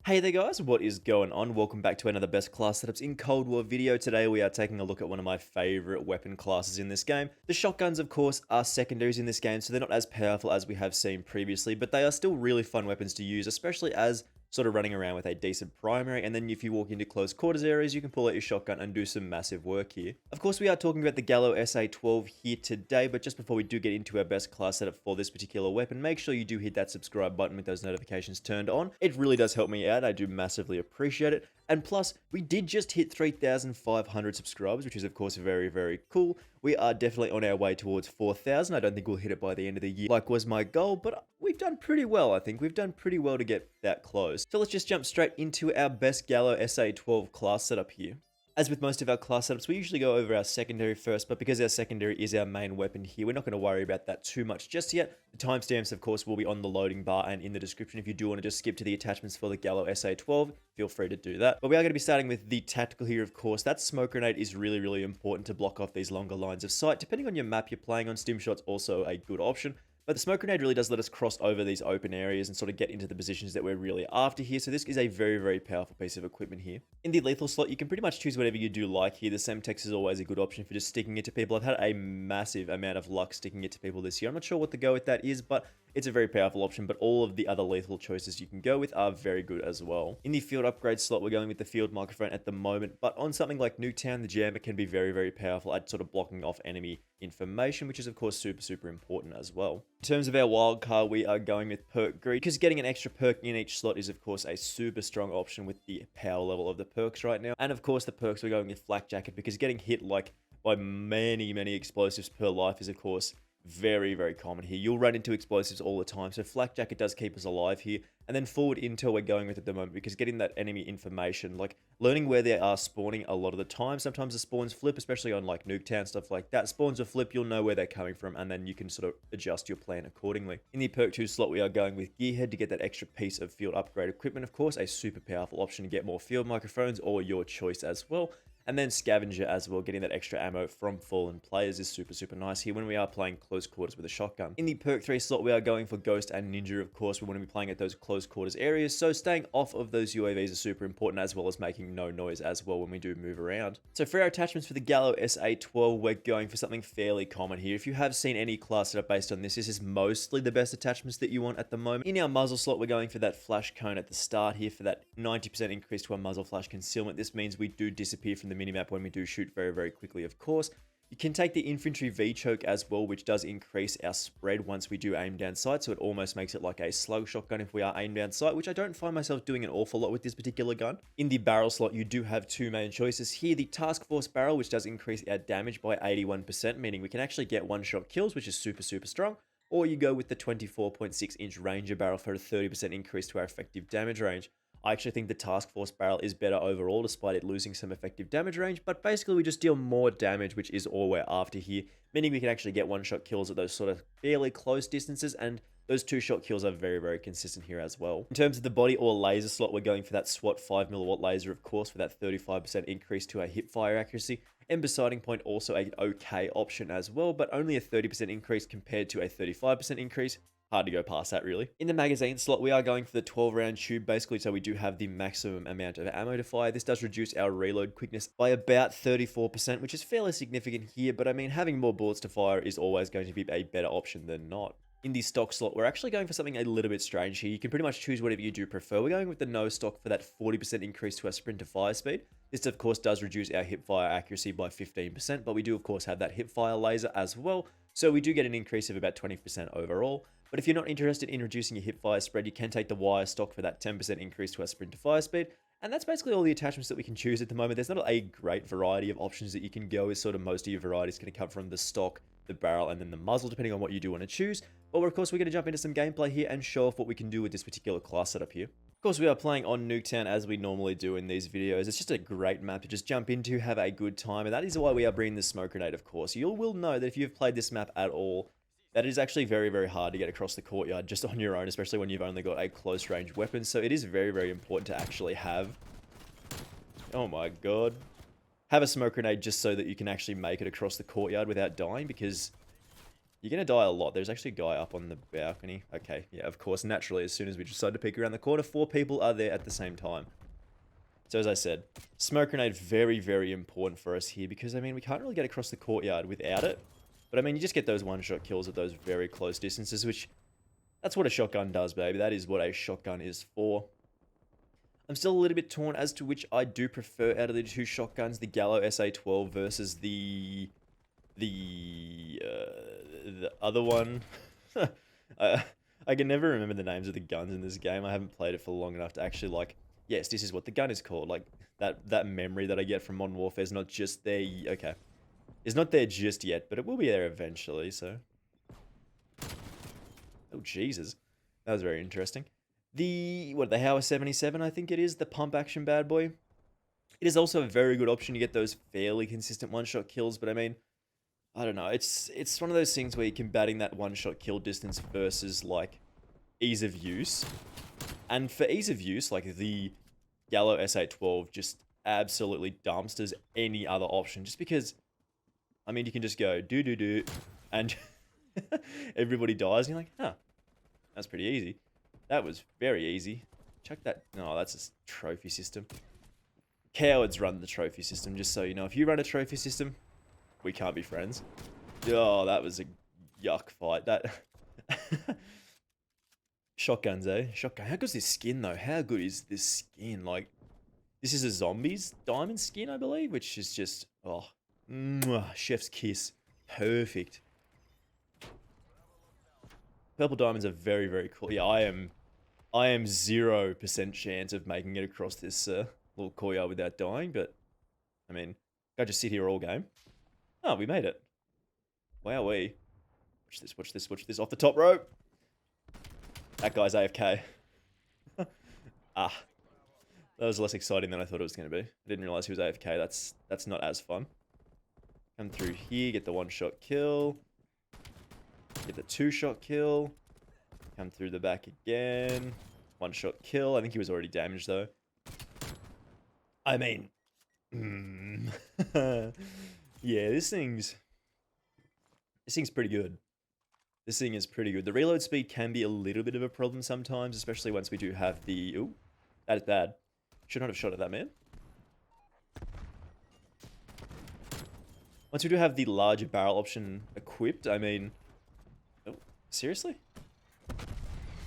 Hey there guys, what is going on? Welcome back to another best class setups in Cold War video. Today we are taking a look at one of my favorite weapon classes in this game. The shotguns of course are secondaries in this game, so they're not as powerful as we have seen previously, but they are still really fun weapons to use, especially as sort of running around with a decent primary, and then if you walk into close quarters areas, you can pull out your shotgun and do some massive work here. Of course, we are talking about the Gallo SA12 here today, but just before we do get into our best class setup for this particular weapon, make sure you do hit that subscribe button with those notifications turned on. It really does help me out. I do massively appreciate it. And plus, we did just hit 3,500 subscribers, which is of course very, very cool. We are definitely on our way towards 4,000. I don't think we'll hit it by the end of the year, like was my goal, but we've done pretty well, I think. We've done pretty well to get that close. So let's just jump straight into our best Gallo SA12 class setup here. As with most of our class setups, we usually go over our secondary first, but because our secondary is our main weapon here, we're not going to worry about that too much just yet. The timestamps, of course, will be on the loading bar and in the description. If you do want to just skip to the attachments for the Gallo SA12, feel free to do that. But we are going to be starting with the tactical here, of course. That smoke grenade is really, really important to block off these longer lines of sight. Depending on your map you're playing on, stim shot's also a good option. But the smoke grenade really does let us cross over these open areas and sort of get into the positions that we're really after here. So this is a very, very powerful piece of equipment here. In the lethal slot, you can pretty much choose whatever you do like here. The Semtex is always a good option for just sticking it to people. I've had a massive amount of luck sticking it to people this year. I'm not sure what the go with that is, but it's a very powerful option, but all of the other lethal choices you can go with are very good as well. In the field upgrade slot, we're going with the field microphone at the moment, but on something like Nuketown, the jammer can be very, very powerful at sort of blocking off enemy information, which is of course super, super important as well. In terms of our wild card, we are going with perk greed, because getting an extra perk in each slot is of course a super strong option with the power level of the perks right now. And of course the perks, we're going with flak jacket, because getting hit like by many, many explosives per life is of course very, very common here. You'll run into explosives all the time, so flak jacket does keep us alive here. And then forward intel we're going with at the moment, because getting that enemy information, like learning where they are spawning a lot of the time. Sometimes the spawns flip, especially on like Nuketown, stuff like that. Spawns will flip, you'll know where they're coming from, and then you can sort of adjust your plan accordingly. In the perk 2 slot, we are going with gearhead to get that extra piece of field upgrade equipment. Of course, a super powerful option to get more field microphones, or your choice as well. And then scavenger as well, getting that extra ammo from fallen players is super, super nice here when we are playing close quarters with a shotgun. In the perk 3 slot, we are going for ghost and ninja. Of course, we want to be playing at those close quarters areas, so staying off of those UAVs is super important, as well as making no noise as well when we do move around. So for our attachments for the Gallo SA12, we're going for something fairly common here. If you have seen any class setup based on this, this is mostly the best attachments that you want at the moment. In our muzzle slot, we're going for that flash cone at the start here for that 90% increase to our muzzle flash concealment. This means we do disappear from the minimap when we do shoot very, very quickly, of course. You can take the infantry V-choke as well, which does increase our spread once we do aim down sight, so it almost makes it like a slug shotgun if we are aim down sight, which I don't find myself doing an awful lot with this particular gun. In the barrel slot, you do have two main choices here. The Task Force barrel, which does increase our damage by 81%, meaning we can actually get one-shot kills, which is super, super strong. Or you go with the 24.6-inch Ranger barrel for a 30% increase to our effective damage range. I actually think the Task Force barrel is better overall, despite it losing some effective damage range, but basically we just deal more damage, which is all we're after here, meaning we can actually get one-shot kills at those sort of fairly close distances, and those two-shot kills are very, very consistent here as well. In terms of the body or laser slot, we're going for that SWAT 5mm laser, of course, for that 35% increase to our hip fire accuracy. Ember sighting point, also an okay option as well, but only a 30% increase compared to a 35% increase. Hard to go past that, really. In the magazine slot, we are going for the 12-round tube, basically, so we do have the maximum amount of ammo to fire. This does reduce our reload quickness by about 34%, which is fairly significant here, but I mean, having more bullets to fire is always going to be a better option than not. In the stock slot, we're actually going for something a little bit strange here. You can pretty much choose whatever you do prefer. We're going with the no stock for that 40% increase to our sprint to fire speed. This, of course, does reduce our hip fire accuracy by 15%, but we do, of course, have that hip fire laser as well, so we do get an increase of about 20% overall. But if you're not interested in reducing your hip fire spread, you can take the wire stock for that 10% increase to our sprint to fire speed. And that's basically all the attachments that we can choose at the moment. There's not a great variety of options that you can go with. Sort of most of your variety is going to come from the stock, the barrel, and then the muzzle, depending on what you do want to choose. But of course, we're going to jump into some gameplay here and show off what we can do with this particular class setup here. Of course, we are playing on Nuketown as we normally do in these videos. It's just a great map to just jump into, have a good time. And that is why we are bringing the smoke grenade, of course. You will know that if you've played this map at all, that is actually very, very hard to get across the courtyard just on your own, especially when you've only got a close range weapon. So it is very, very important to actually have, oh my god, have a smoke grenade just so that you can actually make it across the courtyard without dying, because You're going to die a lot. There's actually a guy up on the balcony. Okay, yeah, of course. Naturally, as soon as we decide to peek around the corner, 4 people are there at the same time. So as I said, smoke grenade, very, very important for us here. Because, I mean, we can't really get across the courtyard without it. But, I mean, you just get those one-shot kills at those very close distances, which... That's what a shotgun does, baby. That is what a shotgun is for. I'm still a little bit torn as to which I do prefer out of the 2 shotguns. The Gallo SA12 versus the other one. I can never remember the names of the guns in this game. I haven't played it for long enough to actually, like, yes, this is what the gun is called. Like, that memory that I get from Modern Warfare is not just there. Okay. It's not there just yet, but it will be there eventually, so. Oh, Jesus. That was very interesting. The Hauer 77, I think it is. The pump action bad boy. It is also a very good option to get those fairly consistent one-shot kills, but I mean, I don't know. It's one of those things where you're combating that one-shot kill distance versus, like, ease of use. And for ease of use, like, the Gallo SA12 just absolutely dumpsters any other option. Just because, I mean, you can just go do, and everybody dies, and you're like, huh, that's pretty easy. That was very easy. Chuck that. No, that's a trophy system. Cowards run the trophy system, just so you know. If you run a trophy system, we can't be friends. Oh, that was a yuck fight. That shotguns, eh? Shotgun. How good's this skin though? How good is this skin? Like, this is a zombies diamond skin, I believe, which is just chef's kiss. Perfect. Purple diamonds are very, very cool. Yeah, I am 0% chance of making it across this little courtyard without dying, but I mean, I just sit here all game. Oh, we made it. Wowee. Watch this off the top rope. That guy's AFK. Ah. That was less exciting than I thought it was going to be. I didn't realize he was AFK. That's not as fun. Come through here, get the 1-shot kill. Get the 2-shot kill. Come through the back again. 1-shot kill. I think he was already damaged though. I mean, yeah, this thing's pretty good. This thing is pretty good. The reload speed can be a little bit of a problem sometimes, especially once we do have the... Ooh, that is bad. Should not have shot at that man. Once we do have the larger barrel option equipped, I mean... Oh, seriously?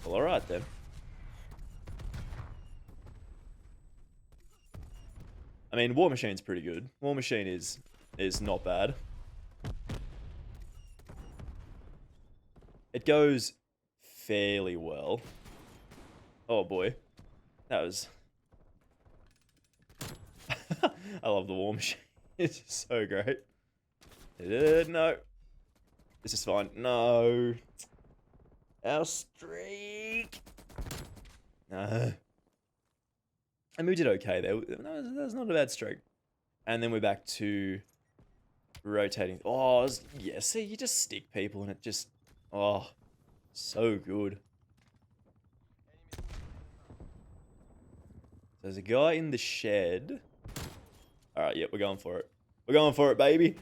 Well, alright then. I mean, War Machine's pretty good. War Machine is not bad. It goes fairly well. Oh boy. That was... I love the War Machine. It's so great. No. This is fine. No. Our streak. No. And we did okay there. That was not a bad streak. And then we're back to rotating. Oh, yeah, see, you just stick people and it just... Oh, so good. There's a guy in the shed. Alright, yep, we're going for it. We're going for it, baby.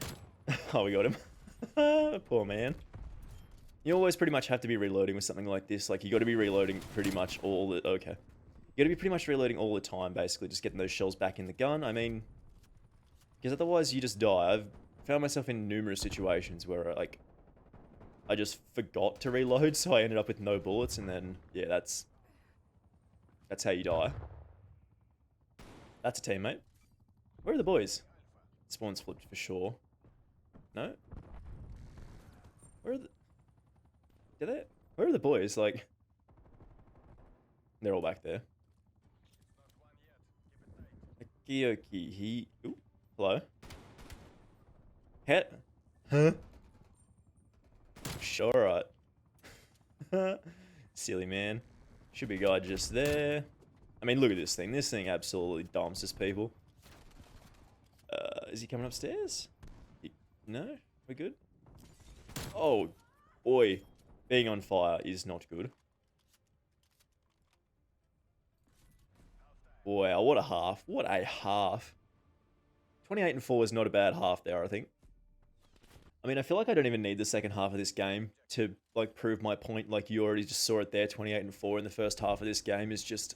Oh, we got him. Poor man. You always pretty much have to be reloading with something like this. Like, you got to be reloading pretty much all the... Okay. You got to be pretty much reloading all the time, basically. Just getting those shells back in the gun. I mean... Because otherwise you just die. I've found myself in numerous situations where, like... I just forgot to reload, so I ended up with no bullets, and then... Yeah, that's how you die. That's a teammate. Where are the boys? Spawn's flipped for sure. No? Where are the... Where are the boys? Like... They're all back there. Okey-dokey. Ooh, hello. Het? Huh? Sure, right. Silly man. Should be a guy just there. I mean, look at this thing. This thing absolutely dumpsters people. Is he coming upstairs? No? We're good? Oh, boy. Being on fire is not good. Wow, what a half. What a half. 28 and 4 is not a bad half there, I think. I mean, I feel like I don't even need the second half of this game to, like, prove my point. Like, you already just saw it there, 28-4 in the first half of this game is just...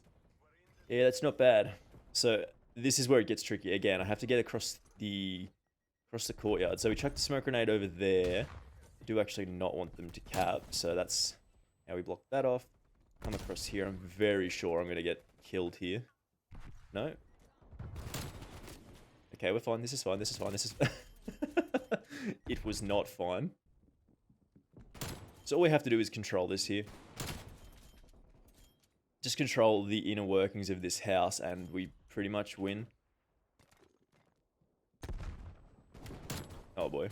Yeah, that's not bad. So, this is where it gets tricky. Again, I have to get across the courtyard. So, we chuck the smoke grenade over there. I do actually not want them to cap, so that's how we block that off. Come across here. I'm very sure I'm going to get killed here. No? Okay, we're fine. This is fine. This is fine. This is... It was not fine. So all we have to do is control this here. Just control the inner workings of this house and we pretty much win. Oh boy.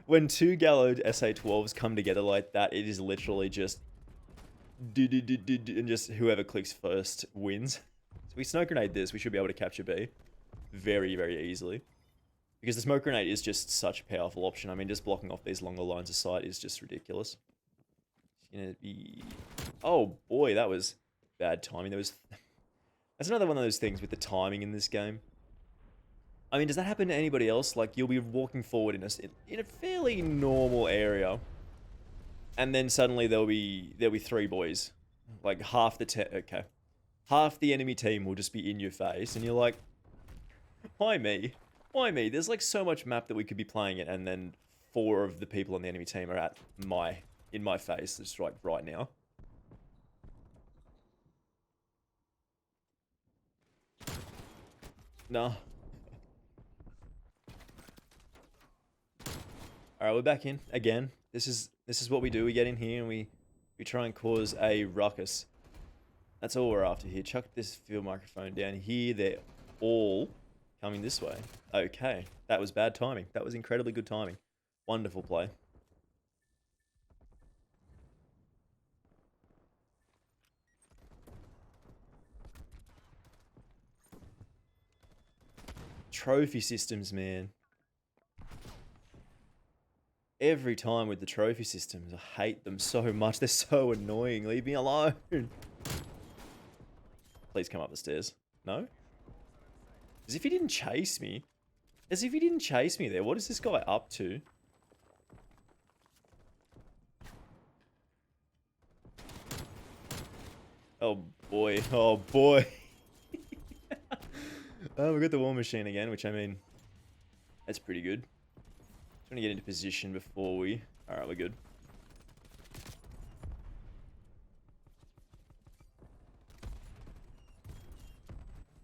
When two Gallo SA12s come together like that, it is literally just... And just whoever clicks first wins. So we smoke grenade this, we should be able to capture B. Very, very easily. Because the smoke grenade is just such a powerful option. I mean, just blocking off these longer lines of sight is just ridiculous. It's gonna be... Oh boy, that was bad timing. That's another one of those things with the timing in this game. I mean, does that happen to anybody else? Like, you'll be walking forward in a fairly normal area, and then suddenly there'll be three boys. Like, half the enemy team will just be in your face, and you're like, why me? Why me? There's like so much map that we could be playing it, and then 4 of the people on the enemy team are in my face, just like right now. No. Alright, we're back in again. This is what we do. We get in here and we try and cause a ruckus. That's all we're after here. Chuck this field microphone down here. They're all coming this way. Okay, that was bad timing. That was incredibly good timing. Wonderful play. Trophy systems, man. Every time with the trophy systems, I hate them so much. They're so annoying. Leave me alone. Please come up the stairs. No? As if he didn't chase me. As if he didn't chase me there. What is this guy up to? Oh boy. Oh boy. Oh, we got the war machine again, which I mean, that's pretty good. Just want to get into position before we... Alright, we're good.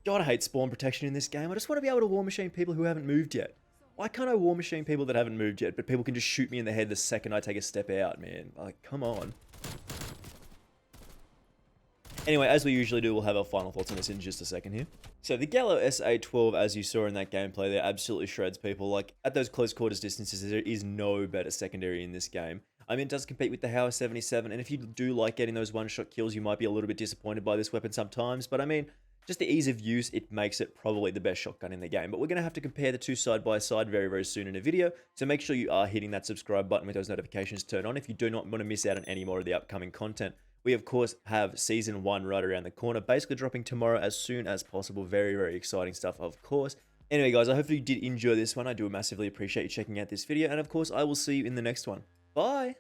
God, I hate spawn protection in this game. I just want to be able to war machine people who haven't moved yet. Why can't I war machine people that haven't moved yet, but people can just shoot me in the head the second I take a step out, man? Like, come on. Anyway, as we usually do, we'll have our final thoughts on this in just a second here. So the Gallo SA12, as you saw in that gameplay there, absolutely shreds people. Like, at those close quarters distances, there is no better secondary in this game. I mean, it does compete with the Gallo 77, and if you do like getting those one-shot kills, you might be a little bit disappointed by this weapon sometimes, but I mean, just the ease of use, it makes it probably the best shotgun in the game. But we're going to have to compare the two side by side very, very soon in a video, so make sure you are hitting that subscribe button with those notifications turned on if you do not want to miss out on any more of the upcoming content. We, of course, have Season 1 right around the corner, basically dropping tomorrow as soon as possible. Very, very exciting stuff, of course. Anyway, guys, I hope you did enjoy this one. I do massively appreciate you checking out this video, and of course, I will see you in the next one. Bye!